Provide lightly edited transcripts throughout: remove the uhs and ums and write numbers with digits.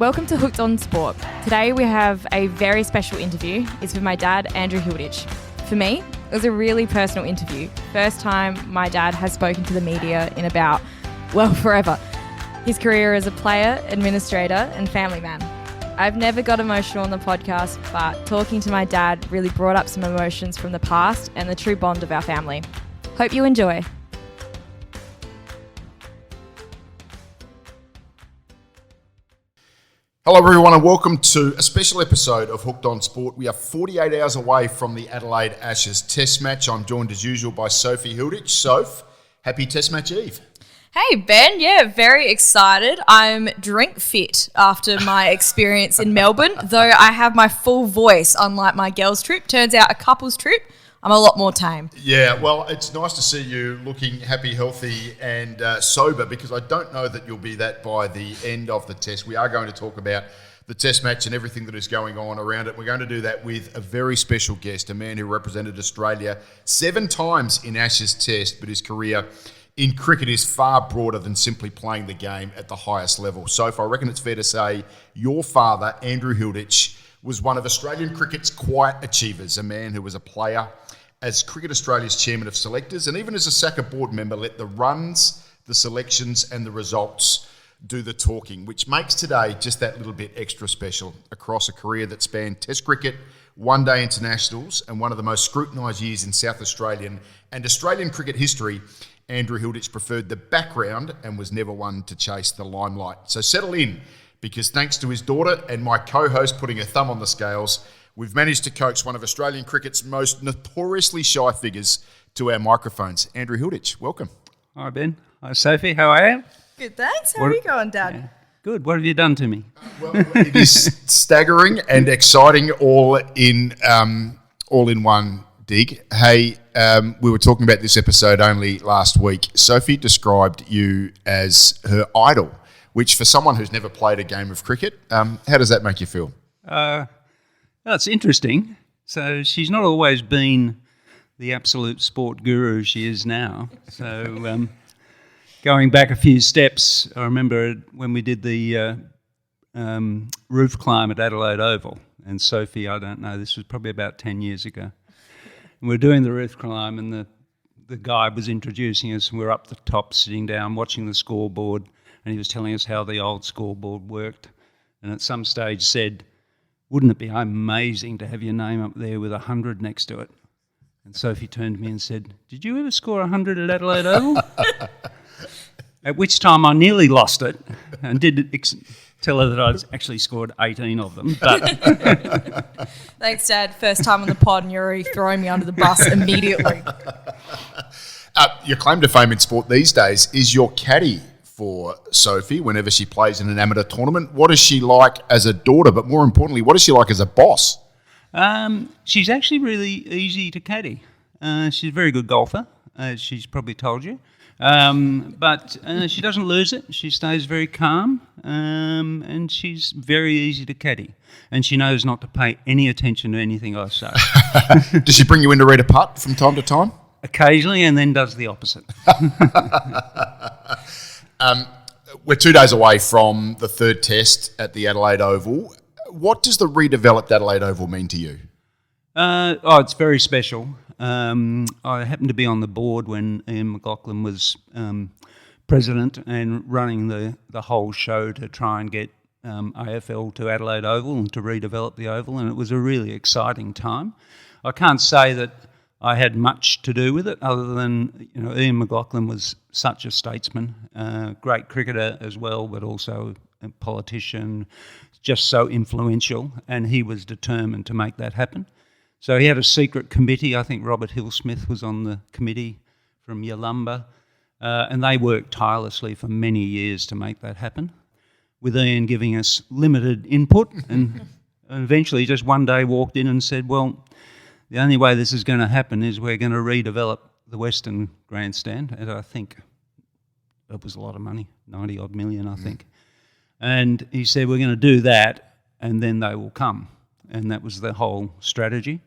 Welcome to Hooked on Sport. Today we have a very special interview. It's with my dad, Andrew Hilditch. For me, it was a really personal interview. First time my dad has spoken to the media in about, forever. His career as a player, administrator and family man. I've never got emotional on the podcast, but talking to my dad really brought up some emotions from the past and the true bond of our family. Hope you enjoy. Hello everyone and welcome to a special episode of Hooked on Sport. We are 48 hours away from the Adelaide Ashes Test match. I'm joined as usual by Sophie Hilditch. Soph, happy Test match eve. Hey Ben, yeah, very excited. I'm drink fit after my experience in Melbourne, though I have my full voice, unlike my girls' trip. Turns out a couples trip, I'm a lot more tame. Yeah, well, it's nice to see you looking happy, healthy and sober, because I don't know that you'll be that by the end of the test. We are going to talk about the test match and everything that is going on around it. We're going to do that with a very special guest, a man who represented Australia 7 times in Ashes Test, but his career in cricket is far broader than simply playing the game at the highest level. So I reckon it's fair to say your father, Andrew Hilditch, was one of Australian cricket's quiet achievers, a man who was a player, as Cricket Australia's chairman of selectors, and even as a SACA board member, let the runs, the selections and the results do the talking, which makes today just that little bit extra special across a career that spanned Test cricket, one-day internationals, and one of the most scrutinised years in South Australian and Australian cricket history. Andrew Hilditch preferred the background and was never one to chase the limelight. So settle in, because thanks to his daughter and my co-host putting her thumb on the scales, we've managed to coax one of Australian cricket's most notoriously shy figures to our microphones. Andrew Hilditch, welcome. Hi, Ben. Hi, Sophie. How are you? Good, thanks. How are you going, Dad? Yeah. Good. What have you done to me? Well, it is staggering and exciting all in one dig. Hey, we were talking about this episode only last week. Sophie described you as her idol, which for someone who's never played a game of cricket, how does that make you feel? Well, it's interesting. So she's not always been the absolute sport guru she is now. So going back a few steps, I remember when we did the roof climb at Adelaide Oval, and Sophie, I don't know, this was probably about 10 years ago. And we were doing the roof climb and the guy was introducing us, and we were up the top sitting down watching the scoreboard, and he was telling us how the old scoreboard worked, and at some stage said, "Wouldn't it be amazing to have your name up there with 100 next to it?" And Sophie turned to me and said, "Did you ever score 100 at Adelaide Oval?" At which time I nearly lost it and did tell her that I'd actually scored 18 of them. But Thanks, Dad. First time on the pod and you're already throwing me under the bus immediately. Your claim to fame in sport these days is your caddy for Sophie whenever she plays in an amateur tournament. What is she like as a daughter, but more importantly, what is she like as a boss? She's actually really easy to caddy. She's a very good golfer, as she's probably told you. But she doesn't lose it. She stays very calm, and she's very easy to caddy. And she knows not to pay any attention to anything I say. Does she bring you in to read a putt from time to time? Occasionally, and then does the opposite. We're 2 days away from the third test at the Adelaide Oval. What does the redeveloped Adelaide Oval mean to you? It's very special. I happened to be on the board when Ian McLaughlin was president and running the whole show to try and get AFL to Adelaide Oval and to redevelop the Oval, and it was a really exciting time. I can't say that I had much to do with it, other than Ian McLaughlin was such a statesman, great cricketer as well, but also a politician, just so influential, and he was determined to make that happen. So he had a secret committee. I think Robert Hill-Smith was on the committee from Yalumba, and they worked tirelessly for many years to make that happen, with Ian giving us limited input, and eventually just one day walked in and said, well, the only way this is going to happen is we're going to redevelop the Western Grandstand, and I think it was a lot of money, 90-odd million, I think. And he said, we're going to do that, and then they will come. And that was the whole strategy.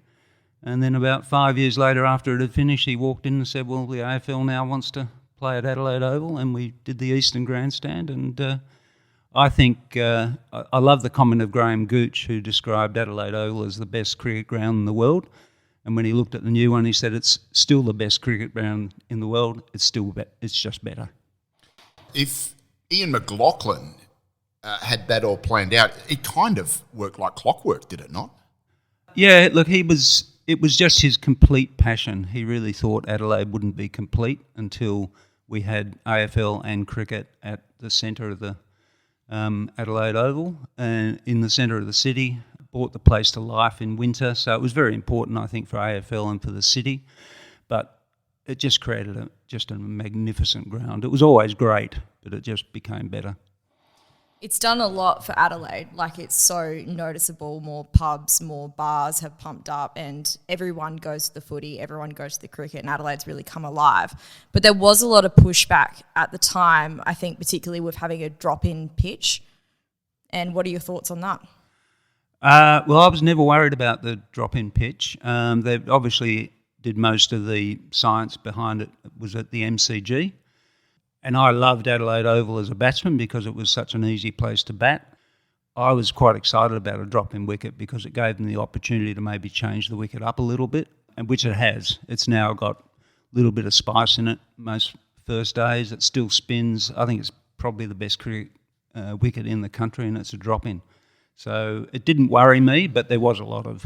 And then about 5 years later, after it had finished, he walked in and said, well, the AFL now wants to play at Adelaide Oval, and we did the Eastern Grandstand, and I think I love the comment of Graham Gooch, who described Adelaide Oval as the best cricket ground in the world. And when he looked at the new one, he said it's still the best cricket ground in the world. It's just better. If Ian McLaughlin had that all planned out, it kind of worked like clockwork, did it not? Yeah, look, it was just his complete passion. He really thought Adelaide wouldn't be complete until we had AFL and cricket at the centre of the Adelaide Oval and in the centre of the city. Brought the place to life in winter, so it was very important, I think, for AFL and for the city. But it just created a magnificent ground. It was always great, but it just became better. It's done a lot for Adelaide. Like, it's so noticeable. More pubs, more bars have pumped up, and everyone goes to the footy, everyone goes to the cricket, and Adelaide's really come alive. But there was a lot of pushback at the time, I think, particularly with having a drop-in pitch. And what are your thoughts on that? Well, I was never worried about the drop-in pitch. They obviously did most of the science behind it. It was at the MCG. And I loved Adelaide Oval as a batsman because it was such an easy place to bat. I was quite excited about a drop-in wicket because it gave them the opportunity to maybe change the wicket up a little bit, and which it has. It's now got a little bit of spice in it most first days. It still spins. I think it's probably the best cricket wicket in the country, and it's a drop-in. So it didn't worry me, but there was a lot of,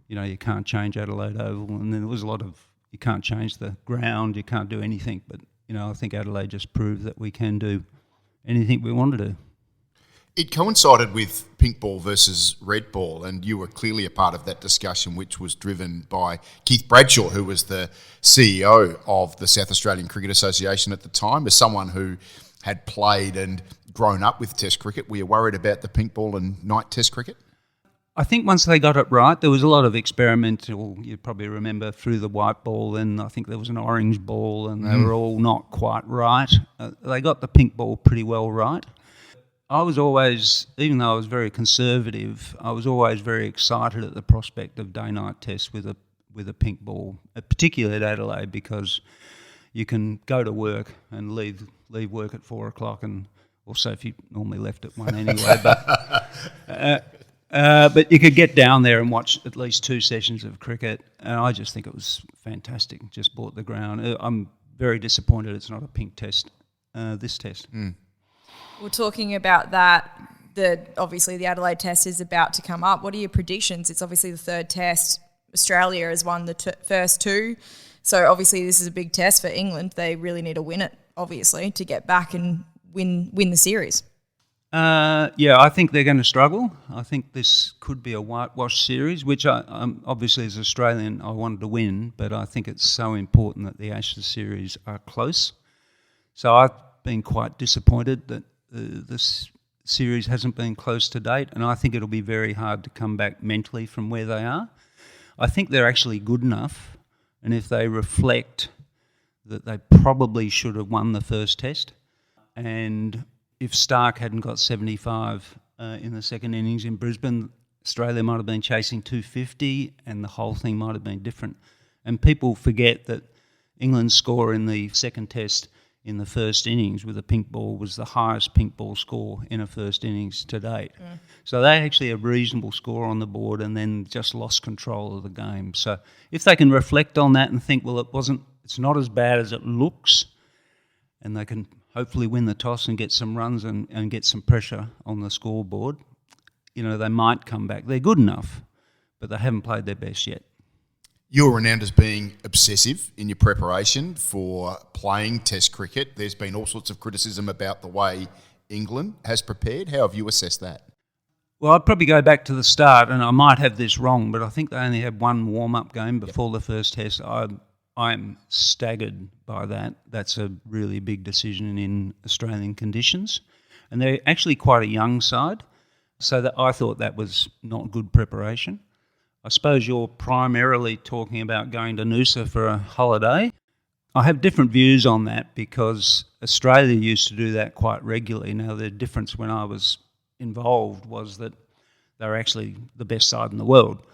you can't change Adelaide Oval, and then there was a lot of, you can't change the ground, you can't do anything. But, I think Adelaide just proved that we can do anything we want to do. It coincided with pink ball versus red ball, and you were clearly a part of that discussion, which was driven by Keith Bradshaw, who was the CEO of the South Australian Cricket Association at the time. As someone who had played and grown up with Test cricket, were you worried about the pink ball and night Test cricket? I think once they got it right, there was a lot of experimental, you probably remember, through the white ball, and I think there was an orange ball, and they were all not quite right. They got the pink ball pretty well right. I was always, even though I was very conservative, I was always very excited at the prospect of day-night tests with a pink ball, particularly at Adelaide, because you can go to work and leave work at 4 o'clock, and also if you normally left at 1 anyway, but you could get down there and watch at least 2 sessions of cricket, and I just think it was fantastic. Just bought the ground. I'm very disappointed it's not a pink test, this test. We're talking about that. Obviously the Adelaide test is about to come up. What are your predictions? It's obviously the 3rd test. Australia has won the first 2. So obviously this is a big test for England. They really need to win it, obviously, to get back and win the series. Yeah, I think they're going to struggle. I think this could be a whitewash series, which obviously as an Australian I wanted to win, but I think it's so important that the Ashes series are close. So I've been quite disappointed that this series hasn't been close to date, and I think it'll be very hard to come back mentally from where they are. I think they're actually good enough, and if they reflect that they probably should have won the first test, and if Stark hadn't got 75 in the second innings in Brisbane, Australia might have been chasing 250 and the whole thing might have been different. And people forget that England's score in the second test in the first innings with a pink ball was the highest pink ball score in a first innings to date. So they actually a reasonable score on the board and then just lost control of the game. So if they can reflect on that and think, well, it's not as bad as it looks, and they can hopefully win the toss and get some runs and get some pressure on the scoreboard, they might come back. They're good enough, but they haven't played their best yet. You're renowned as being obsessive in your preparation for playing Test cricket. There's been all sorts of criticism about the way England has prepared. How have you assessed that? Well, I'd probably go back to the start, and I might have this wrong, but I think they only had one warm-up game before the first test. I'm staggered by that. That's a really big decision in Australian conditions. And they're actually quite a young side, so that I thought that was not good preparation. I suppose you're primarily talking about going to Noosa for a holiday. I have different views on that because Australia used to do that quite regularly. Now, the difference when I was involved was that they were actually the best side in the world.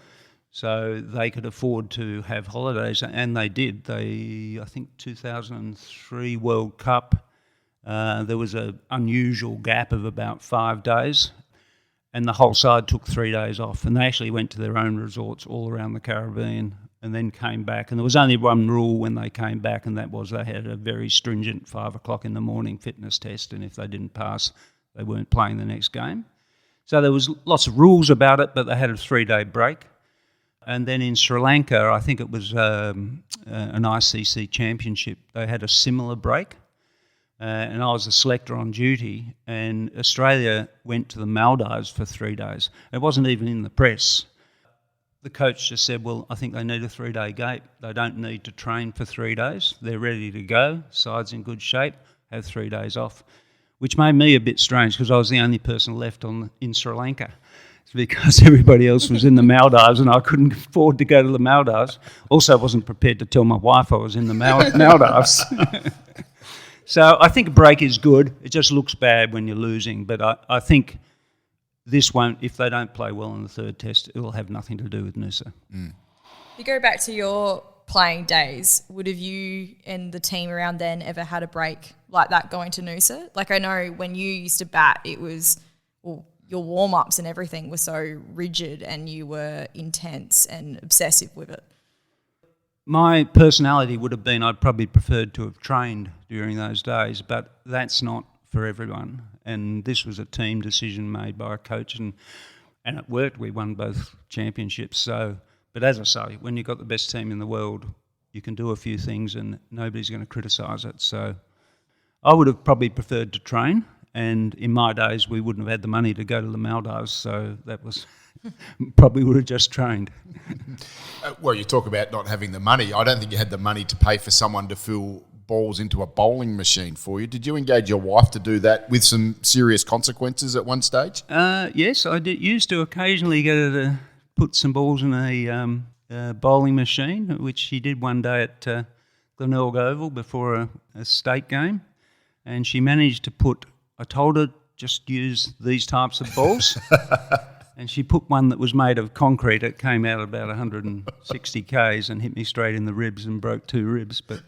So they could afford to have holidays, and they did. I think 2003 World Cup, There was an unusual gap of about 5 days, and the whole side took 3 days off, and they actually went to their own resorts all around the Caribbean and then came back. And there was only one rule when they came back, and that was they had a very stringent 5 o'clock in the morning fitness test, and if they didn't pass, they weren't playing the next game. So there was lots of rules about it, but they had a 3-day break. And then in Sri Lanka, I think it was an ICC championship, they had a similar break. And I was a selector on duty, and Australia went to the Maldives for 3 days. It wasn't even in the press. The coach just said, well, I think they need a 3-day gap. They don't need to train for 3 days. They're ready to go. Side's in good shape. Have 3 days off, which made me a bit strange because I was the only person left in Sri Lanka. It's because everybody else was in the Maldives and I couldn't afford to go to the Maldives. Also, I wasn't prepared to tell my wife I was in the Maldives. So I think a break is good. It just looks bad when you're losing, but I think this won't, if they don't play well in the third test, it will have nothing to do with Noosa. If you go back to your playing days, would have you and the team around then ever had a break like that going to Noosa? Like, I know when you used to bat, it was, well, your warm-ups and everything were so rigid and you were intense and obsessive with it. My personality would have been I'd probably preferred to have trained during those days, but that's not for everyone. And this was a team decision made by a coach, and it worked. We won both championships. So, but as I say, when you've got the best team in the world, you can do a few things and nobody's going to criticise it. So I would have probably preferred to train, and in my days we wouldn't have had the money to go to the Maldives, so that was probably would have just trained. Well, you talk about not having the money. I don't think you had the money to pay for someone to fill balls into a bowling machine for you. Did you engage your wife to do that with some serious consequences at one stage? Yes, I used to occasionally get her to put some balls in a bowling machine, which she did one day at Glenelg Oval before a state game, and she managed to put, I told her, just use these types of balls. And she put one that was made of concrete. It came out about 160 Ks and hit me straight in the ribs and broke 2 ribs. But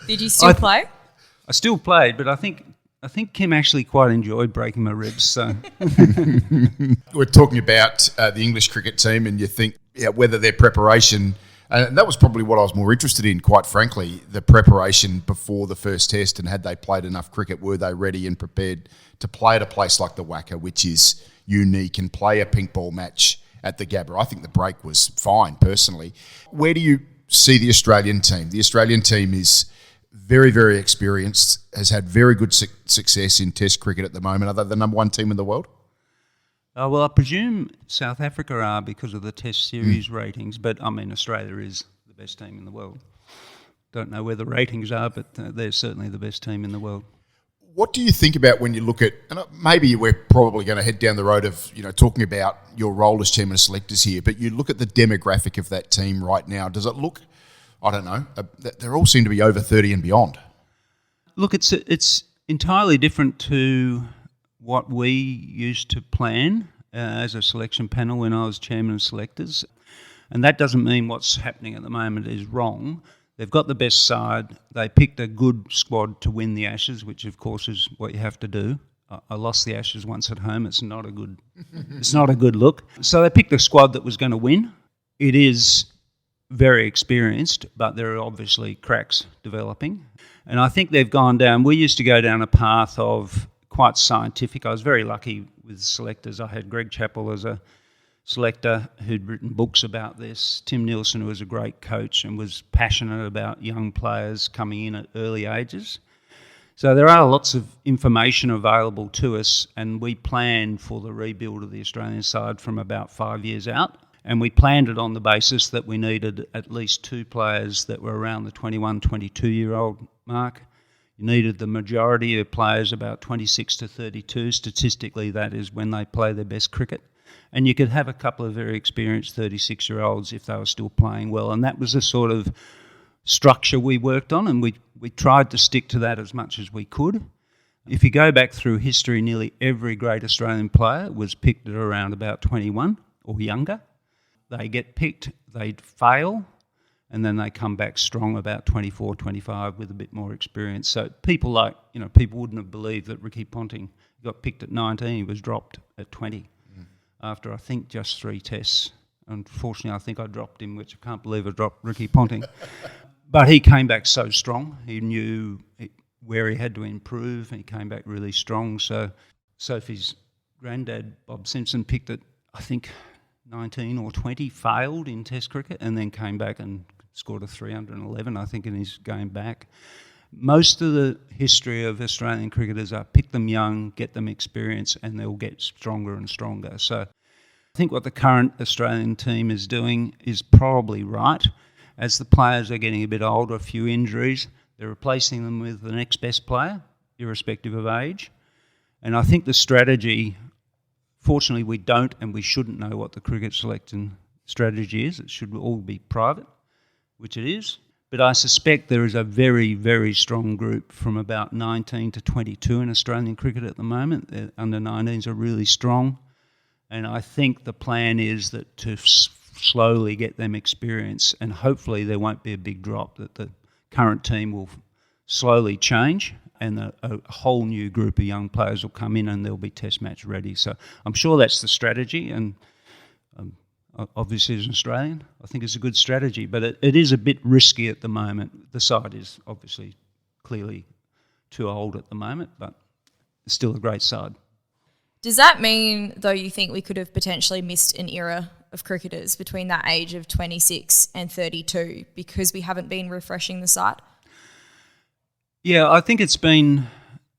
did you still play? I still played, but I think Kim actually quite enjoyed breaking my ribs. So we're talking about the English cricket team, and you think whether their preparation, and that was probably what I was more interested in, quite frankly, the preparation before the first test, and had they played enough cricket, were they ready and prepared to play at a place like the Wacker, which is unique, and play a pink ball match at the Gabba. I think the break was fine, personally. Where do you see the Australian team? The Australian team is very, very experienced, has had very good success in Test cricket at the moment. Are they the number one team in the world? Well, I presume South Africa are because of the Test series ratings, but I mean Australia is the best team in the world. Don't know where the ratings are, but they're certainly the best team in the world. What do you think about when you look at, and maybe we're probably going to head down the road of, talking about your role as chairman of selectors here, but you look at the demographic of that team right now. Does it look, I don't know, they all seem to be over 30 and beyond? Look, it's entirely different to what we used to plan as a selection panel when I was chairman of selectors. And that doesn't mean what's happening at the moment is wrong. They've got the best side. They picked a good squad to win the Ashes, which of course is what you have to do. I lost the Ashes once at home. It's not a good look. So they picked a squad that was going to win. It is very experienced, but there are obviously cracks developing. And I think they've gone down. We used to go down a path of quite scientific. I was very lucky with selectors. I had Greg Chappell as a selector who'd written books about this. Tim Nielsen, who was a great coach and was passionate about young players coming in at early ages. So there are lots of information available to us, and we planned for the rebuild of the Australian side from about 5 years out. And we planned it on the basis that we needed at least 2 players that were around the 21, 22-year-old mark. You needed the majority of players about 26 to 32. Statistically, that is when they play their best cricket. And you could have a couple of very experienced 36-year-olds if they were still playing well. And that was the sort of structure we worked on, and we tried to stick to that as much as we could. If you go back through history, nearly every great Australian player was picked at around about 21 or younger. They get picked, they fail, and then they come back strong about 24, 25 with a bit more experience. So people people wouldn't have believed that Ricky Ponting got picked at 19, he was dropped at 20 after I think just 3 tests. Unfortunately, I think I dropped him, which I can't believe I dropped Ricky Ponting. But he came back so strong. He knew where he had to improve, and he came back really strong. So Sophie's granddad, Bob Simpson, picked it, I think, 19 or 20, failed in Test cricket, and then came back and scored a 311, I think, in his game back. Most of the history of Australian cricketers are pick them young, get them experience, and they'll get stronger and stronger. So I think what the current Australian team is doing is probably right. As the players are getting a bit older, a few injuries, they're replacing them with the next best player, irrespective of age. And I think the strategy, fortunately we don't and we shouldn't know what the cricket selection strategy is. It should all be private, which it is. But I suspect there is a very, very strong group from about 19 to 22 in Australian cricket at the moment. The under-19s are really strong. And I think the plan is that to slowly get them experience, and hopefully there won't be a big drop, that the current team will slowly change and a whole new group of young players will come in and they'll be test match ready. So I'm sure that's the strategy, and obviously as an Australian, I think it's a good strategy, but it is a bit risky at the moment. The side is obviously clearly too old at the moment, but it's still a great side. Does that mean, though, you think we could have potentially missed an era of cricketers between that age of 26 and 32 because we haven't been refreshing the side? Yeah, I think it's been...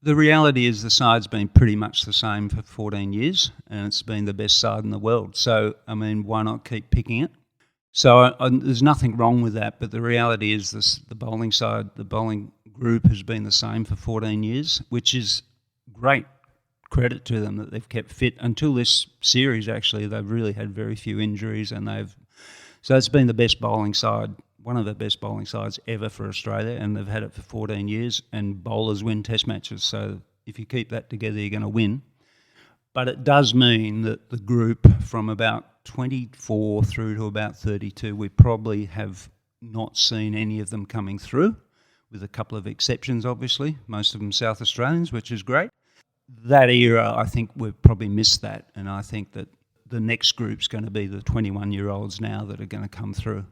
The reality is the side's been pretty much the same for 14 years, and it's been the best side in the world. So, I mean, why not keep picking it? So there's nothing wrong with that, but the reality is the bowling side, the bowling group has been the same for 14 years, which is great credit to them that they've kept fit. Until this series, actually, they've really had very few injuries, and so it's been the best bowling side, one of the best bowling sides ever for Australia, and they've had it for 14 years, and bowlers win test matches. So if you keep that together, you're going to win. But it does mean that the group from about 24 through to about 32, we probably have not seen any of them coming through, with a couple of exceptions, obviously, most of them South Australians, which is great. That era, I think we've probably missed that, and I think that the next group's going to be the 21-year-olds now that are going to come through.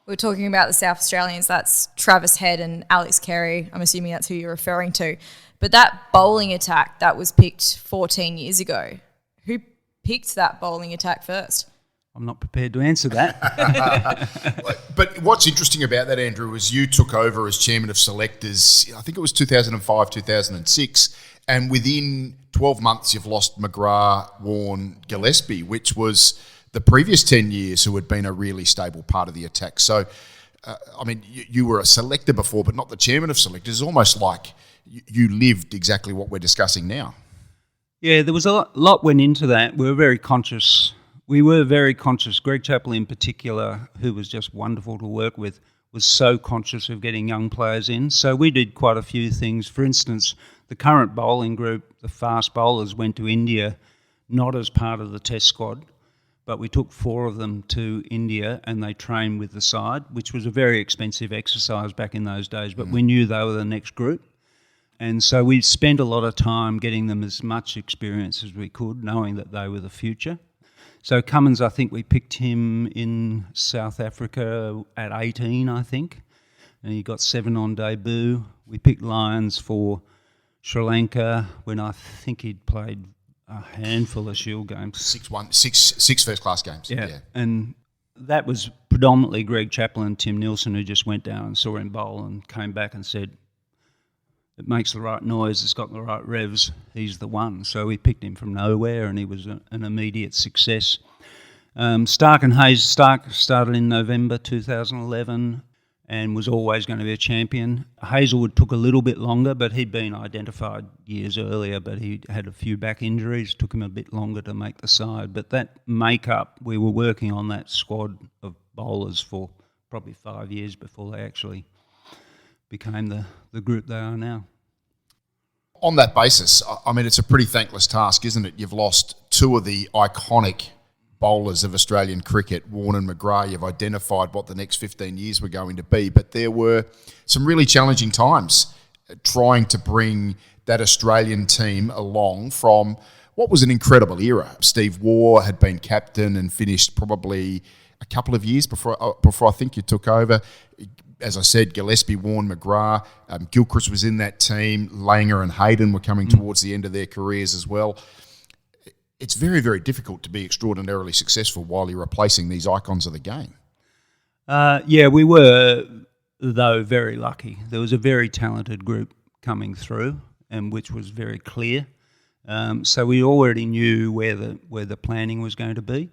We're talking about the South Australians, that's Travis Head and Alex Carey. I'm assuming that's who you're referring to. But that bowling attack that was picked 14 years ago, who picked that bowling attack first? I'm not prepared to answer that. But what's interesting about that, Andrew, is you took over as chairman of selectors, I think it was 2005, 2006, and within 12 months you've lost McGrath, Warne, Gillespie, which was the previous 10 years who had been a really stable part of the attack. So, I mean, you were a selector before, but not the chairman of selectors. It's almost like you lived exactly what we're discussing now. Yeah, there was a lot went into that. We were very conscious. Greg Chappell in particular, who was just wonderful to work with, was so conscious of getting young players in. So we did quite a few things. For instance, the current bowling group, the fast bowlers, went to India not as part of the test squad, but we took 4 of them to India and they trained with the side, which was a very expensive exercise back in those days, but we knew they were the next group. And so we spent a lot of time getting them as much experience as we could, knowing that they were the future. So Cummins, I think we picked him in South Africa at 18, I think, and he got 7 on debut. We picked Lyons for Sri Lanka when I think he'd played a handful of Shield games. Six first-class games. Yeah, and that was predominantly Greg Chappell and Tim Nielsen, who just went down and saw him bowl and came back and said, it makes the right noise, it's got the right revs, he's the one. So we picked him from nowhere and he was an immediate success. Stark and Hayes, Stark started in November 2011 and was always going to be a champion. Hazelwood took a little bit longer, but he'd been identified years earlier, but he had a few back injuries, took him a bit longer to make the side. But that make-up, we were working on that squad of bowlers for probably 5 years before they actually became the group they are now. On that basis, I mean, it's a pretty thankless task, isn't it? You've lost 2 of the iconic bowlers of Australian cricket, Warne and McGrath. You've identified what the next 15 years were going to be, but there were some really challenging times trying to bring that Australian team along from what was an incredible era. Steve Waugh had been captain and finished probably a couple of years before I think you took over. As I said, Gillespie, Warne, McGrath, Gilchrist was in that team. Langer and Hayden were coming towards the end of their careers as well. It's very, very difficult to be extraordinarily successful while you're replacing these icons of the game. We were, though, very lucky. There was a very talented group coming through, and which was very clear. So we already knew where the planning was going to be,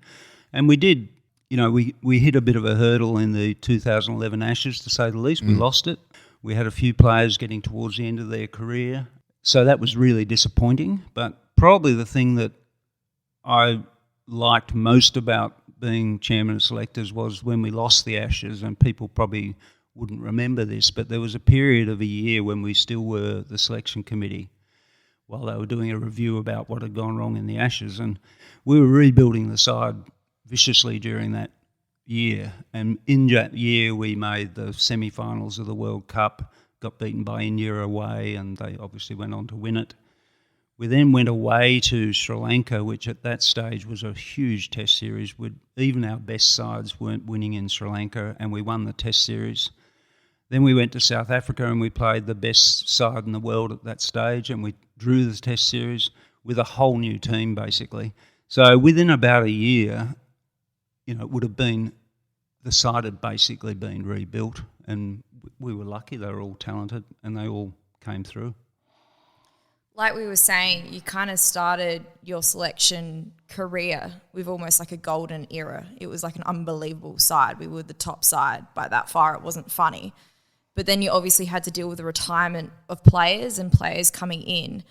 and we did. We hit a bit of a hurdle in the 2011 Ashes, to say the least. We lost it. We had a few players getting towards the end of their career, so that was really disappointing. But probably the thing that I liked most about being chairman of selectors was when we lost the Ashes, and people probably wouldn't remember this, but there was a period of a year when we still were the selection committee while they were doing a review about what had gone wrong in the Ashes, and we were rebuilding the side viciously during that year. And in that year we made the semi-finals of the World Cup, got beaten by India away, and they obviously went on to win it. We then went away to Sri Lanka, which at that stage was a huge test series. Even our best sides weren't winning in Sri Lanka, and we won the test series. Then we went to South Africa and we played the best side in the world at that stage, and we drew the test series with a whole new team, basically. So within about a year, it would have been, the side had basically been rebuilt, and we were lucky. They were all talented and they all came through. Like we were saying, you kind of started your selection career with almost like a golden era. It was like an unbelievable side. We were the top side by that far. It wasn't funny. But then you obviously had to deal with the retirement of players and players coming in.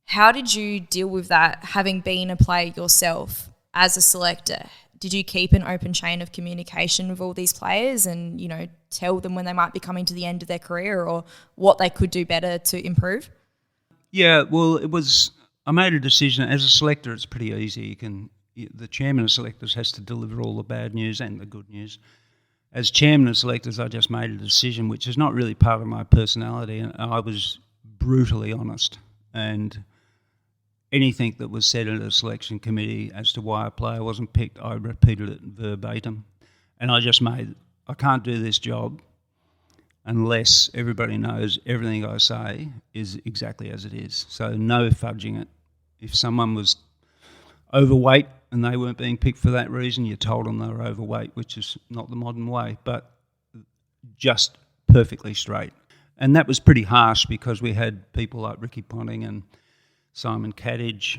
How did you deal with that, having been a player yourself as a selector? Did you keep an open chain of communication with all these players and, tell them when they might be coming to the end of their career or what they could do better to improve? Yeah, well, I made a decision. As a selector, it's pretty easy. The chairman of selectors has to deliver all the bad news and the good news. As chairman of selectors, I just made a decision, which is not really part of my personality, and I was brutally honest. And anything that was said at a selection committee as to why a player wasn't picked, I repeated it verbatim. And I can't do this job unless everybody knows everything I say is exactly as it is. So no fudging it. If someone was overweight and they weren't being picked for that reason, you told them they were overweight, which is not the modern way, but just perfectly straight. And that was pretty harsh because we had people like Ricky Ponting and Simon Cadich,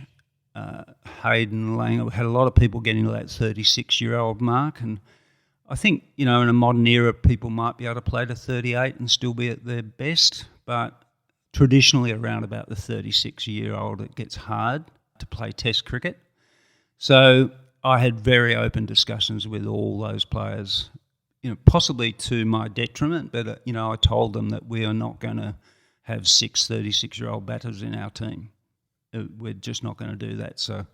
Hayden, Langer. We had a lot of people getting to that 36-year-old mark, and I think, in a modern era, people might be able to play to 38 and still be at their best, but traditionally around about the 36-year-old, it gets hard to play Test cricket. So I had very open discussions with all those players, possibly to my detriment, but, I told them that we are not going to have 6 36-year-old batters in our team. We're just not going to do that. So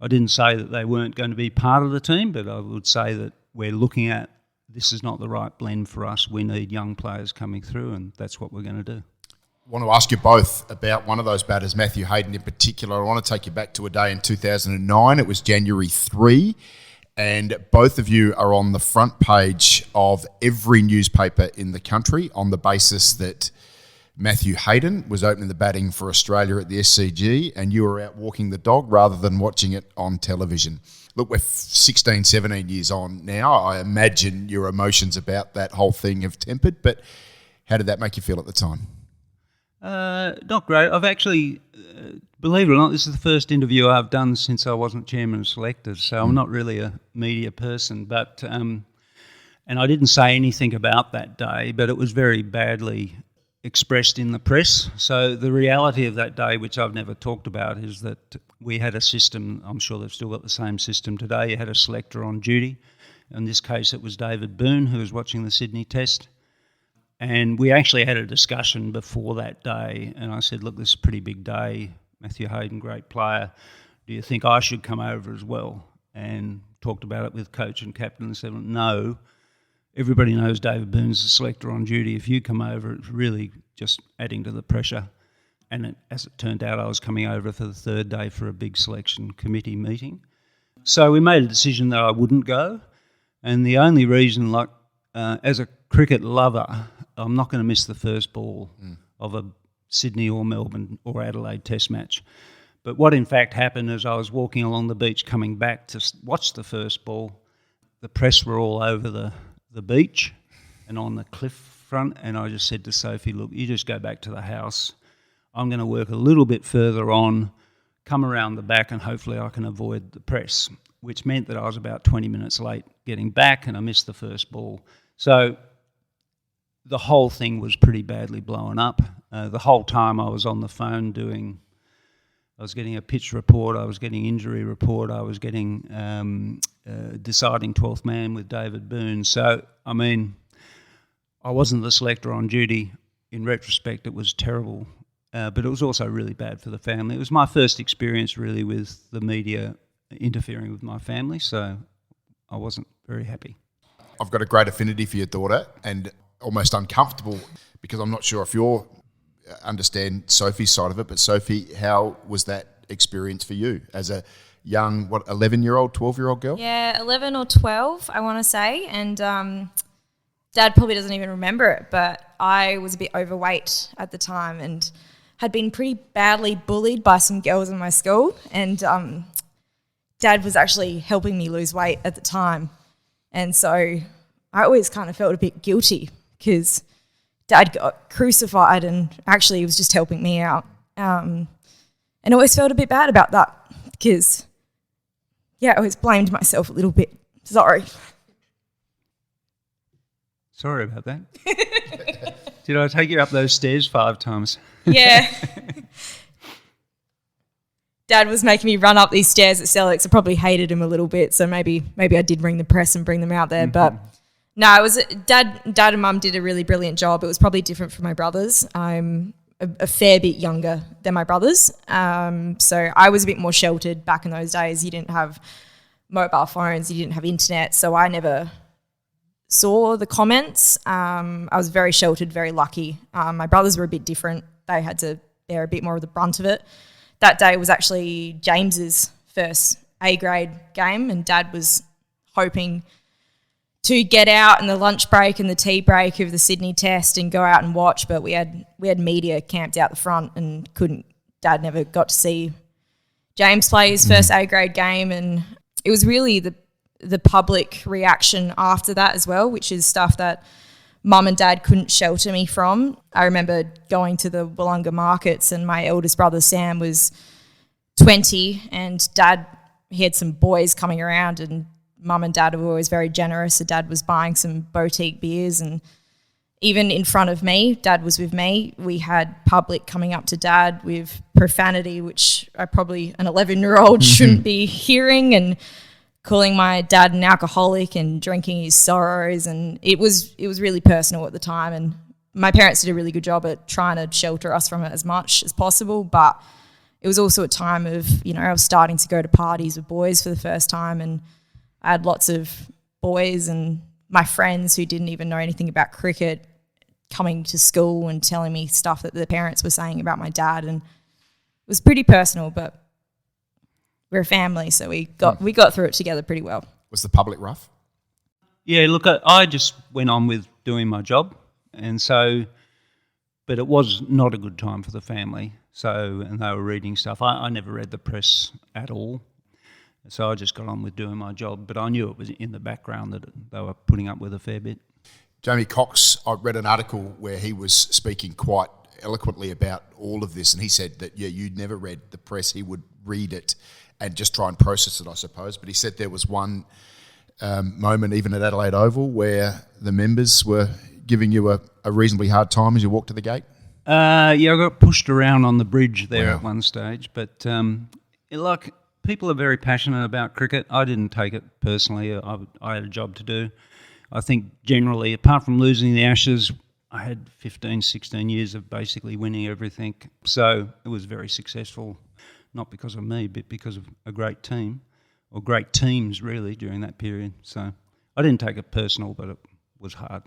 I didn't say that they weren't going to be part of the team, but I would say that we're looking at, this is not the right blend for us. We need young players coming through, and that's what we're going to do. I want to ask you both about one of those batters, Matthew Hayden in particular. I want to take you back to a day in 2009. It was January 3, and both of you are on the front page of every newspaper in the country on the basis that Matthew Hayden was opening the batting for Australia at the SCG, and you were out walking the dog rather than watching it on television. Look, we're 16, 17 years on now. I imagine your emotions about that whole thing have tempered, but how did that make you feel at the time? Not great. I've actually, believe it or not, this is the first interview I've done since I wasn't chairman of selectors, so I'm not really a media person. But and I didn't say anything about that day, but it was very badly expressed in the press. So the reality of that day, which I've never talked about, is that we had a system. I'm sure they've still got the same system today. You had a selector on duty. In this case, it was David Boone, who was watching the Sydney Test. And we actually had a discussion before that day, and I said, look, this is a pretty big day. Matthew Hayden, great player. Do you think I should come over as well? and talked about it with coach and captain and said, no, everybody knows David Boone's the selector on duty. If you come over, it's really just adding to the pressure. And as it turned out, I was coming over for the third day for a big selection committee meeting. So we made a decision that I wouldn't go. And the only reason, as a cricket lover, I'm not going to miss the first ball of a Sydney or Melbourne or Adelaide test match. But what in fact happened is I was walking along the beach coming back to watch the first ball. The press were all over the beach and on the cliff front, and I just said to Sophie, look, you just go back to the house. I'm going to work a little bit further on, come around the back, and hopefully I can avoid the press, which meant that I was about 20 minutes late getting back and I missed the first ball. So the whole thing was pretty badly blown up. The whole time I was on the phone I was getting a pitch report, I was getting injury report, I was getting deciding 12th man with David Boone. So, I mean, I wasn't the selector on duty. In retrospect, it was terrible, but it was also really bad for the family. It was my first experience really with the media interfering with my family, so I wasn't very happy. I've got a great affinity for your daughter and almost uncomfortable because I'm not sure if you're understand Sophie's side of it, but Sophie, how was that experience for you as a young, 11-year-old, 12-year-old girl? Yeah, 11 or 12, I want to say. And Dad probably doesn't even remember it, but I was a bit overweight at the time and had been pretty badly bullied by some girls in my school. And Dad was actually helping me lose weight at the time. And so I always kind of felt a bit guilty because Dad got crucified and actually he was just helping me out. And I always felt a bit bad about that because, I always blamed myself a little bit. Sorry. Sorry about that. Did I take you up those stairs 5 times? Yeah. Dad was making me run up these stairs at Select. I probably hated him a little bit, so maybe I did ring the press and bring them out there, but... No, it was Dad and Mum did a really brilliant job. It was probably different from my brothers. I'm a fair bit younger than my brothers, so I was a bit more sheltered back in those days. You didn't have mobile phones, you didn't have internet, so I never saw the comments. I was very sheltered, very lucky. My brothers were a bit different. They had to bear a bit more of the brunt of it. That day was actually James's first A-grade game, and Dad was hoping to get out in the lunch break and the tea break of the Sydney test and go out and watch, but we had media camped out the front and Dad never got to see James play his first A-grade game, and it was really the public reaction after that as well, which is stuff that Mum and Dad couldn't shelter me from. I remember going to the Wollonga markets and my eldest brother Sam was 20 and Dad, he had some boys coming around and Mum and Dad were always very generous. So Dad was buying some boutique beers and even in front of me, Dad was with me, we had public coming up to Dad with profanity, which I probably an 11-year-old shouldn't be hearing, and calling my dad an alcoholic and drinking his sorrows, and it was really personal at the time, and my parents did a really good job at trying to shelter us from it as much as possible, but it was also a time of, I was starting to go to parties with boys for the first time, and I had lots of boys and my friends who didn't even know anything about cricket coming to school and telling me stuff that their parents were saying about my dad, and it was pretty personal, but we're a family, so we got through it together pretty well. Was the public rough? Yeah, look, I just went on with doing my job, and so, but it was not a good time for the family. So, and they were reading stuff. I never read the press at all, so I just got on with doing my job. But I knew it was in the background that they were putting up with a fair bit. Jamie Cox, I read an article where he was speaking quite eloquently about all of this, and he said that, you'd never read the press, he would read it and just try and process it, I suppose. But he said there was one moment, even at Adelaide Oval, where the members were giving you a reasonably hard time as you walked to the gate. I got pushed around on the bridge there Wow. at one stage. But, people are very passionate about cricket. I didn't take it personally. I had a job to do. I think generally, apart from losing the Ashes, I had 15, 16 years of basically winning everything. So it was very successful. Not because of me, but because of a great team. or great teams really during that period. So I didn't take it personal, but it was hard.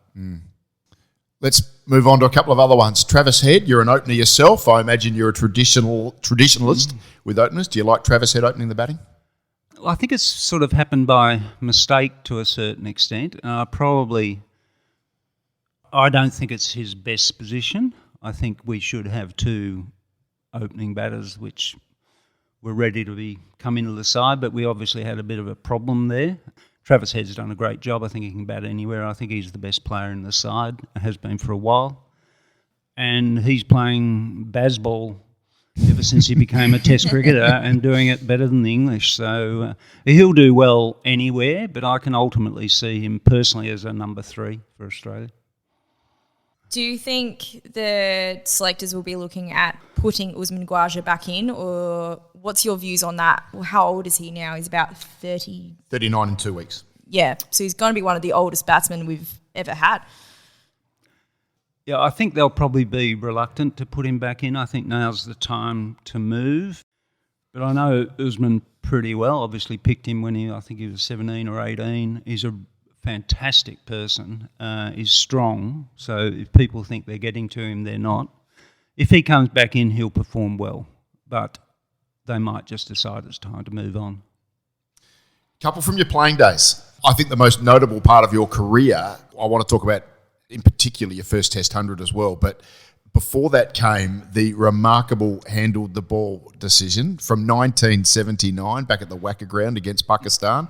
Let's move on to a couple of other ones. Travis Head, you're an opener yourself. I imagine you're a traditionalist with openers. Do you like Travis Head opening the batting? Well, I think it's sort of happened by mistake to a certain extent. I don't think it's his best position. I think we should have two opening batters which were ready to come into the side, but we obviously had a bit of a problem there. Travis Head's done a great job. I think he can bat anywhere. I think he's the best player in the side, has been for a while. And he's playing baseball ever since he became a Test cricketer and doing it better than the English. So he'll do well anywhere, but I can ultimately see him personally as a number 3 for Australia. Do you think the selectors will be looking at putting Usman Khawaja back in, or what's your views on that? Well, how old is he now? He's about 30. 39 in 2 weeks. Yeah, so he's going to be one of the oldest batsmen we've ever had. Yeah, I think they'll probably be reluctant to put him back in. I think now's the time to move. But I know Usman pretty well. Obviously picked him when I think he was 17 or 18. He's a fantastic person. He's strong. So if people think they're getting to him, they're not. If he comes back in, he'll perform well. But they might just decide it's time to move on. Couple from your playing days. I think the most notable part of your career, I want to talk about in particular your first Test 100 as well, but before that came the remarkable handled the ball decision from 1979 back at the Wacker ground against Pakistan.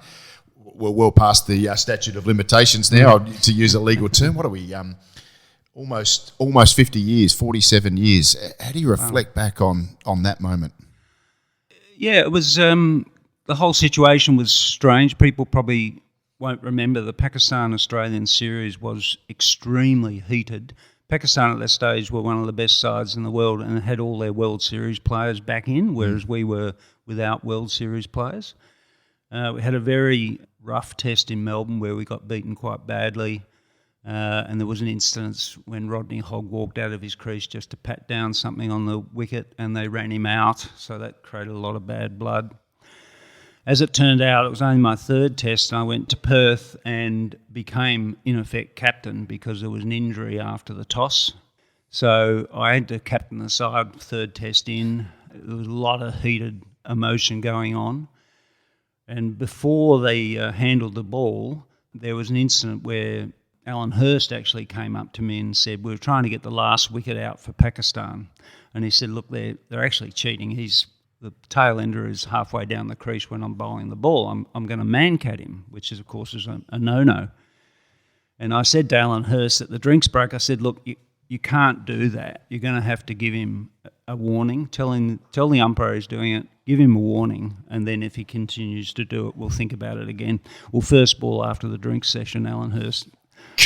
We're well past the statute of limitations now, to use a legal term. What are we, almost 50 years, 47 years. How do you reflect back on that moment? Yeah, it was, the whole situation was strange. People probably won't remember the Pakistan-Australian series was extremely heated. Pakistan at that stage were one of the best sides in the world and had all their World Series players back in, whereas we were without World Series players. We had a very rough test in Melbourne where we got beaten quite badly, and there was an instance when Rodney Hogg walked out of his crease just to pat down something on the wicket and they ran him out, so that created a lot of bad blood. As it turned out, it was only my third test, and I went to Perth and became, in effect, captain because there was an injury after the toss. So I had to captain the side, third test in. There was a lot of heated emotion going on. And before they handled the ball, there was an incident where Alan Hurst actually came up to me and said, we were trying to get the last wicket out for Pakistan. And he said, look, they're actually cheating. The tail ender is halfway down the crease when I'm bowling the ball. I'm going to man-cat him, which is, of course, is a no-no. And I said to Alan Hurst at the drinks break, I said, look, you can't do that. You're going to have to give him a warning. Tell the umpire he's doing it, give him a warning, and then if he continues to do it, we'll think about it again. Well, first ball after the drinks session, Alan Hurst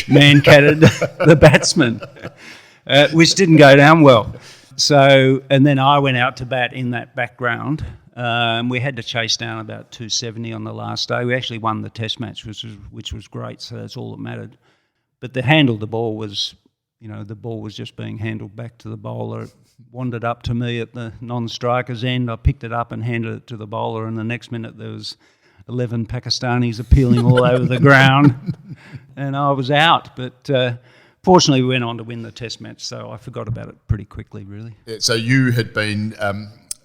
man-catted the batsman, which didn't go down well. So, and then I went out to bat in that background. We had to chase down about 270 on the last day. We actually won the test match, which was great, so that's all that mattered. But the handle of the ball was, the ball was just being handled back to the bowler. It wandered up to me at the non-striker's end. I picked it up and handed it to the bowler, and the next minute there was 11 Pakistanis appealing all over the ground, and I was out. But fortunately, we went on to win the test match, so I forgot about it pretty quickly, really. Yeah, so you had been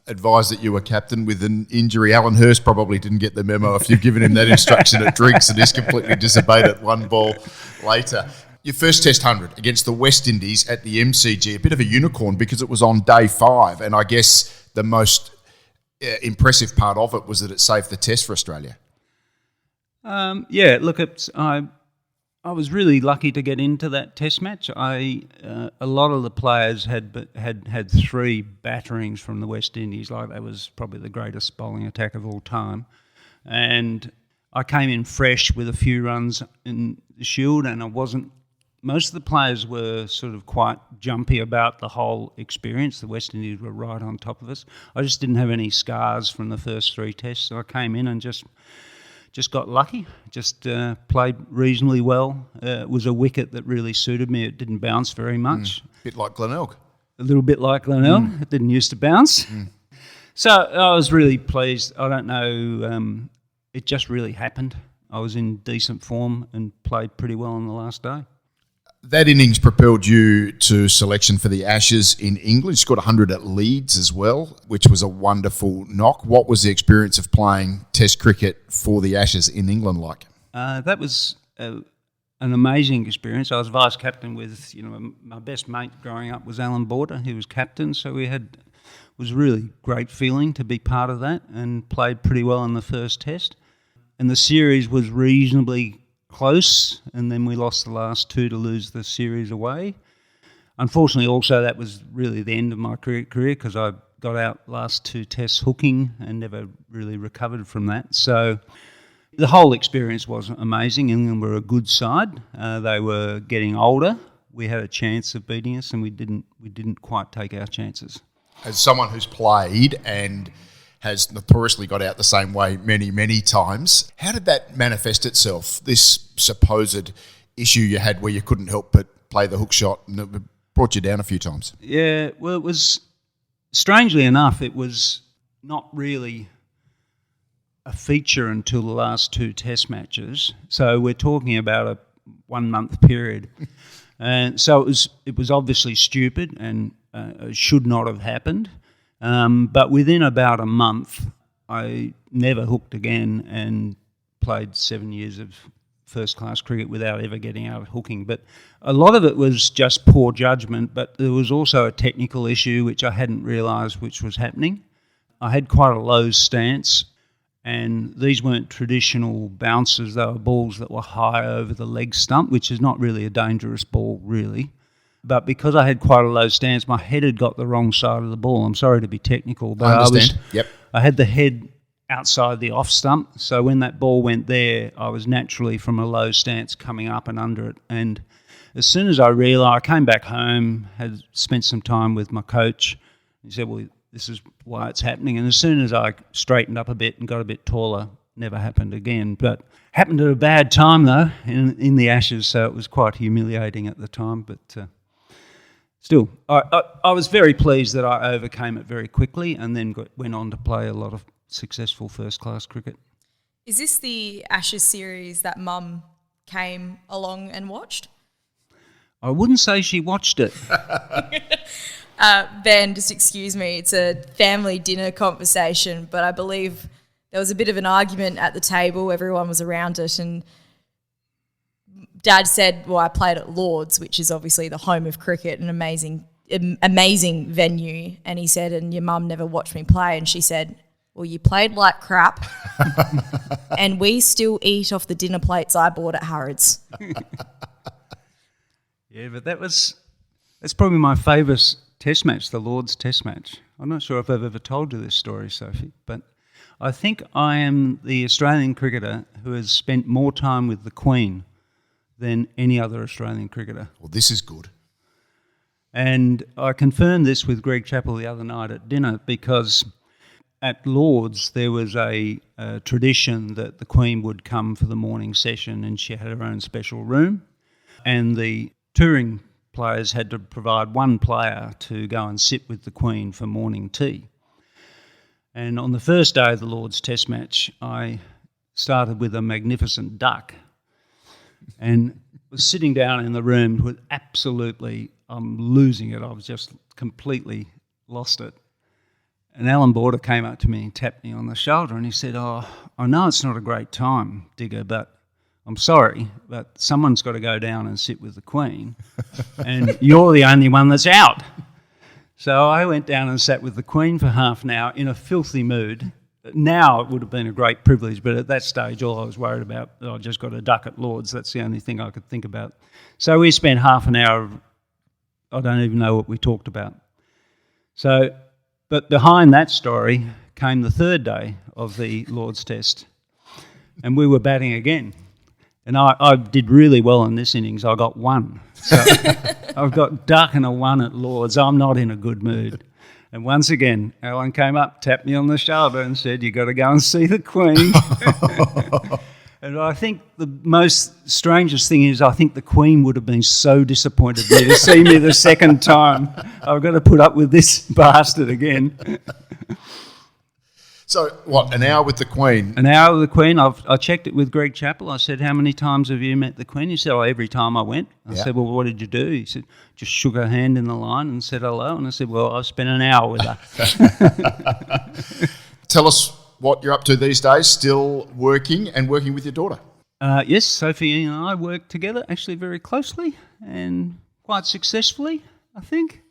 advised that you were captain with an injury. Alan Hurst probably didn't get the memo if you've given him that instruction at drinks and he's completely disobeyed it one ball later. Your first Test 100 against the West Indies at the MCG, a bit of a unicorn because it was on day 5, and I guess the most impressive part of it was that it saved the test for Australia. I was really lucky to get into that test match. A lot of the players had 3 batterings from the West Indies, like that was probably the greatest bowling attack of all time. And I came in fresh with a few runs in the Shield, and most of the players were sort of quite jumpy about the whole experience. The West Indies were right on top of us. I just didn't have any scars from the first 3 tests, so I came in and just got lucky, played reasonably well. It was a wicket that really suited me. It didn't bounce very much. A bit like Glenelg. A little bit like Glenelg. It didn't used to bounce. So I was really pleased. I don't know it just really happened. I was in decent form and played pretty well on the last day. That innings propelled you to selection for the Ashes in England. You scored 100 at Leeds as well, which was a wonderful knock. What was the experience of playing Test cricket for the Ashes in England like? That was an amazing experience. I was vice captain with, my best mate growing up was Alan Border. He was captain, so it was a really great feeling to be part of that, and played pretty well in the first Test. And the series was reasonably close, and then we lost the last two to lose the series away. Unfortunately, also, that was really the end of my career because I got out last two Tests hooking and never really recovered from that. So the whole experience was amazing. England were a good side. They were getting older. We had a chance of beating us, and we didn't quite take our chances. As someone who's played and has notoriously got out the same way many, many times, how did that manifest itself, this supposed issue you had where you couldn't help but play the hook shot, and it brought you down a few times? Yeah, well, it was, strangely enough, it was not really a feature until the last two Test matches. So we're talking about a 1 month period. And so it was obviously stupid and should not have happened. But within about a month, I never hooked again and played 7 years of first-class cricket without ever getting out of hooking. But a lot of it was just poor judgment, but there was also a technical issue which I hadn't realised which was happening. I had quite a low stance, and these weren't traditional bounces. They were balls that were high over the leg stump, which is not really a dangerous ball, really. But because I had quite a low stance, my head had got the wrong side of the ball. I'm sorry to be technical, but I understand. I had the head outside the off stump. So when that ball went there, I was naturally from a low stance coming up and under it. And as soon as I realised, I came back home, had spent some time with my coach. He said, well, this is why it's happening. And as soon as I straightened up a bit and got a bit taller, never happened again. But happened at a bad time, though, in the Ashes, so it was quite humiliating at the time. But still, I was very pleased that I overcame it very quickly and then went on to play a lot of successful first-class cricket. Is this the Ashes series that Mum came along and watched? I wouldn't say she watched it. Ben, just excuse me, it's a family dinner conversation, but I believe there was a bit of an argument at the table. Everyone was around it, and Dad said, well, I played at Lord's, which is obviously the home of cricket, an amazing venue. And he said, and your mum never watched me play. And she said, well, you played like crap and we still eat off the dinner plates I bought at Harrods. Yeah, but that's probably my favourite Test match, the Lord's Test match. I'm not sure if I've ever told you this story, Sophie, but I think I am the Australian cricketer who has spent more time with the Queen than any other Australian cricketer. Well, this is good. And I confirmed this with Greg Chappell the other night at dinner because at Lord's there was a tradition that the Queen would come for the morning session, and she had her own special room, and the touring players had to provide one player to go and sit with the Queen for morning tea. And on the first day of the Lord's Test match, I started with a magnificent duck and was sitting down in the room with I'm losing it. I was just completely lost it. And Alan Border came up to me and tapped me on the shoulder and he said, oh, I know it's not a great time, Digger, but I'm sorry, but someone's got to go down and sit with the Queen and you're the only one that's out. So I went down and sat with the Queen for half an hour in a filthy mood. Now it would have been a great privilege, but at that stage all I was worried about, I just got a duck at Lord's. That's the only thing I could think about. So we spent half an hour, I don't even know what we talked about. So, but behind that story came the third day of the Lord's Test, and we were batting again. And I did really well in this innings. I got one. So I've got duck and a one at Lord's. I'm not in a good mood. And once again, Alan came up, tapped me on the shoulder and said, you got to go and see the Queen. And I think the most strangest thing is I think the Queen would have been so disappointed with me to see me the second time. I've got to put up with this bastard again. So, what, an hour with the Queen? An hour with the Queen. I checked it with Greg Chappell. I said, how many times have you met the Queen? He said, every time I went. I said, well, what did you do? He said, just shook her hand in the line and said hello. And I said, well, I spent an hour with her. Tell us what you're up to these days, still working and working with your daughter. Yes, Sophie and I work together actually very closely and quite successfully, I think.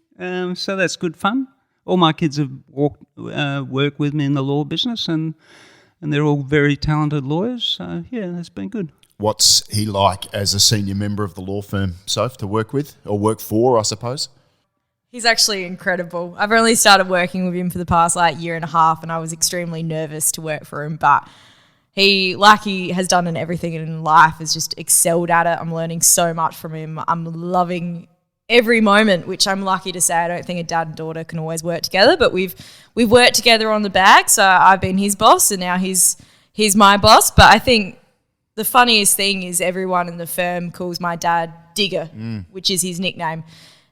So that's good fun. All my kids have worked with me in the law business, and they're all very talented lawyers. So, yeah, that's been good. What's he like as a senior member of the law firm, Soph, to work with or work for, I suppose? He's actually incredible. I've only started working with him for the past year and a half, and I was extremely nervous to work for him. But he has done in everything in life, has just excelled at it. I'm learning so much from him. I'm loving every moment, which I'm lucky to say. I don't think a dad and daughter can always work together, but we've worked together on the bag. So I've been his boss, and now he's my boss. But I think the funniest thing is everyone in the firm calls my dad Digger, which is his nickname.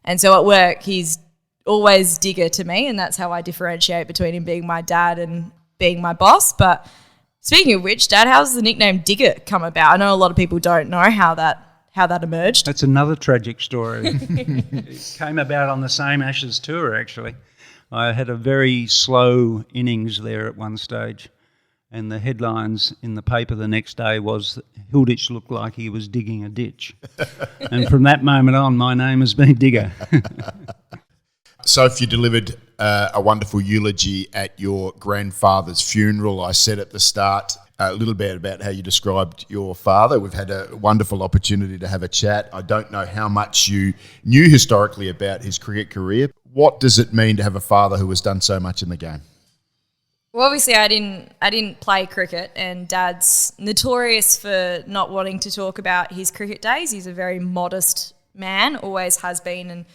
And so at work, he's always Digger to me, and that's how I differentiate between him being my dad and being my boss. But speaking of which, Dad, how's the nickname Digger come about? I know a lot of people don't know how that emerged. That's another tragic story. It came about on the same Ashes tour, actually. I had a very slow innings there at one stage, and the headlines in the paper the next day was Hilditch looked like he was digging a ditch. And from that moment on, my name has been Digger. Soph, you delivered a wonderful eulogy at your grandfather's funeral. I said at the start a little bit about how you described your father. We've had a wonderful opportunity to have a chat. I don't know how much you knew historically about his cricket career. What does it mean to have a father who has done so much in the game? Well, obviously I didn't play cricket, and Dad's notorious for not wanting to talk about his cricket days. He's a very modest man, always has been, and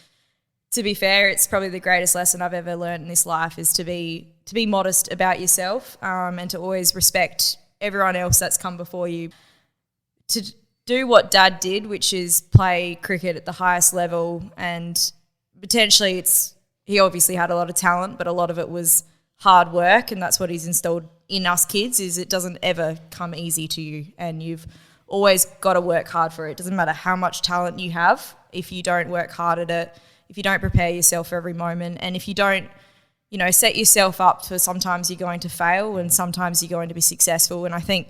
to be fair, it's probably the greatest lesson I've ever learned in this life is to be modest about yourself, and to always respect everyone else that's come before you. To do what Dad did, which is play cricket at the highest level, and potentially he obviously had a lot of talent, but a lot of it was hard work, and that's what he's installed in us kids, is it doesn't ever come easy to you, and you've always got to work hard for it. It doesn't matter how much talent you have, if you don't work hard at it, if you don't prepare yourself for every moment, and if you don't set yourself up for sometimes you're going to fail and sometimes you're going to be successful. And I think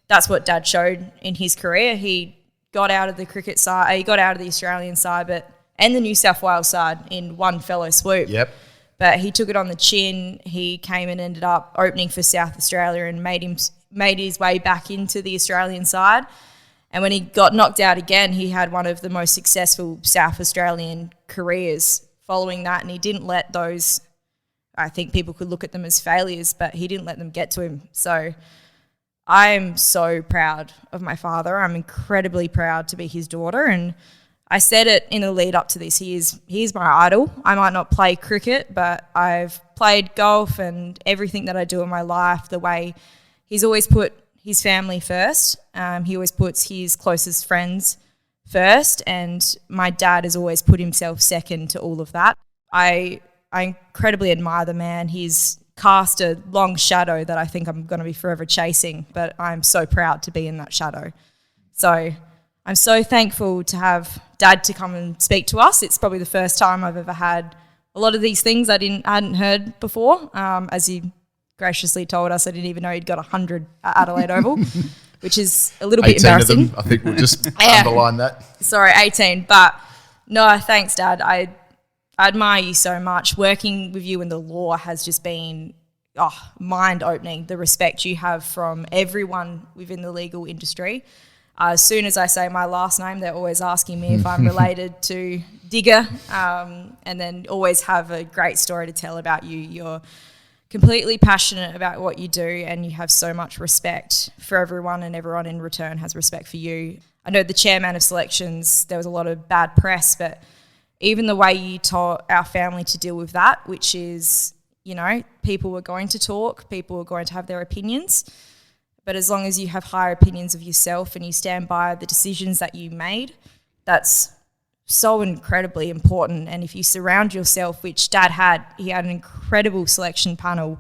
that's what Dad showed in his career. He got out of the cricket side, he got out of the Australian side, and the New South Wales side in one fellow swoop. Yep. But he took it on the chin. He came and ended up opening for South Australia and made his way back into the Australian side. And when he got knocked out again, he had one of the most successful South Australian careers following that, and he didn't let those, I think people could look at them as failures, but he didn't let them get to him. So I am so proud of my father. I'm incredibly proud to be his daughter, and I said it in the lead up to this. He's my idol. I might not play cricket, but I've played golf and everything that I do in my life, the way he's always put his family first. He always puts his closest friends first, and my dad has always put himself second to all of that. I incredibly admire the man. He's cast a long shadow that I think I'm going to be forever chasing, but I'm so proud to be in that shadow. So I'm so thankful to have Dad to come and speak to us. It's probably the first time I've ever had a lot of these things I hadn't heard before. As he graciously told us, I didn't even know he'd got 100 at Adelaide Oval, which is a little bit 18 embarrassing. of them, I think we'll just underline that. Sorry, 18. But no, thanks, Dad. I admire you so much. Working with you in the law has just been mind-opening, the respect you have from everyone within the legal industry. As soon as I say my last name, they're always asking me if I'm related to Digger, and then always have a great story to tell about you. You're completely passionate about what you do, and you have so much respect for everyone, and everyone in return has respect for you. I know the chairman of selections, there was a lot of bad press, but even the way you taught our family to deal with that, which is, people were going to talk, people were going to have their opinions, but as long as you have higher opinions of yourself and you stand by the decisions that you made, that's so incredibly important. And if you surround yourself, which Dad had, he had an incredible selection panel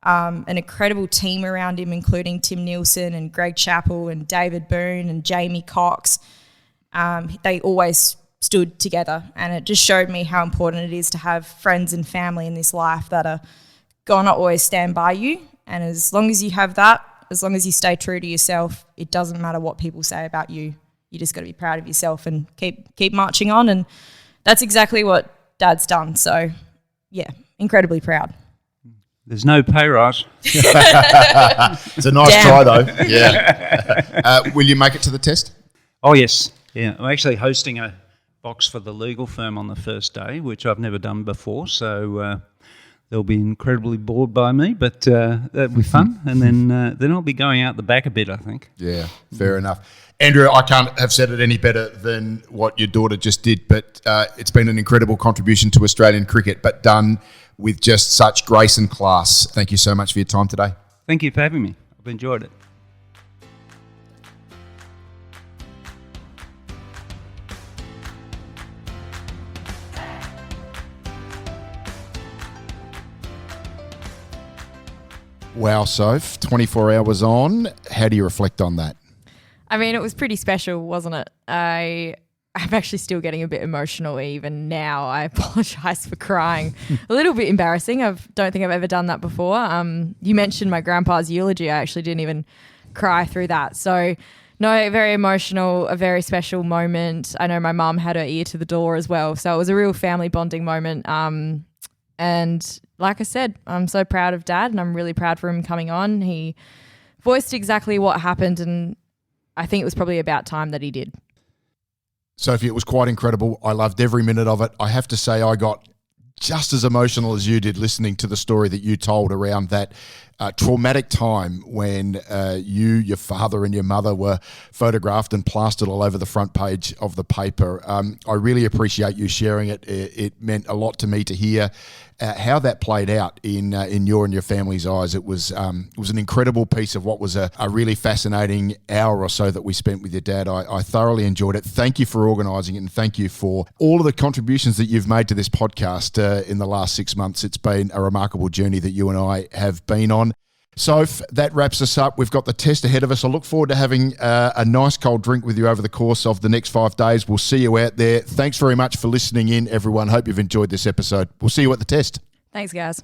an incredible team around him, including Tim Nielsen and Greg Chappell and David Boone and Jamie Cox. They always stood together, and it just showed me how important it is to have friends and family in this life that are going to always stand by you. And as long as you have that, as long as you stay true to yourself, it doesn't matter what people say about you. You just got to be proud of yourself and keep marching on. And that's exactly what Dad's done. So, yeah, incredibly proud. There's no pay rise. It's a nice try, though. Yeah. Will you make it to the test? Oh, yes. Yeah, I'm actually hosting a box for the legal firm on the first day, which I've never done before. So they'll be incredibly bored by me, but that'll be fun. And then I'll be going out the back a bit, I think. Yeah, fair enough. Andrew, I can't have said it any better than what your daughter just did, but it's been an incredible contribution to Australian cricket, but done with just such grace and class. Thank you so much for your time today. Thank you for having me. I've enjoyed it. Wow, Soph, 24 hours on. How do you reflect on that? I mean, it was pretty special, wasn't it? I'm actually still getting a bit emotional even now. I apologise for crying. A little bit embarrassing. I don't think I've ever done that before. You mentioned my grandpa's eulogy. I actually didn't even cry through that. So, no, very emotional, a very special moment. I know my mum had her ear to the door as well. So it was a real family bonding moment. And like I said, I'm so proud of Dad, and I'm really proud for him coming on. He voiced exactly what happened, and I think it was probably about time that he did. Sophie, it was quite incredible. I loved every minute of it. I have to say I got just as emotional as you did listening to the story that you told around that traumatic time when you, your father and your mother were photographed and plastered all over the front page of the paper. I really appreciate you sharing it. It meant a lot to me to hear how that played out in your and your family's eyes. It was an incredible piece of what was a really fascinating hour or so that we spent with your dad. I thoroughly enjoyed it. Thank you for organising it, and thank you for all of the contributions that you've made to this podcast in the last 6 months. It's been a remarkable journey that you and I have been on. So that wraps us up. We've got the test ahead of us. I look forward to having a nice cold drink with you over the course of the next 5 days. We'll see you out there. Thanks very much for listening in, everyone. Hope you've enjoyed this episode. We'll see you at the test. Thanks, guys.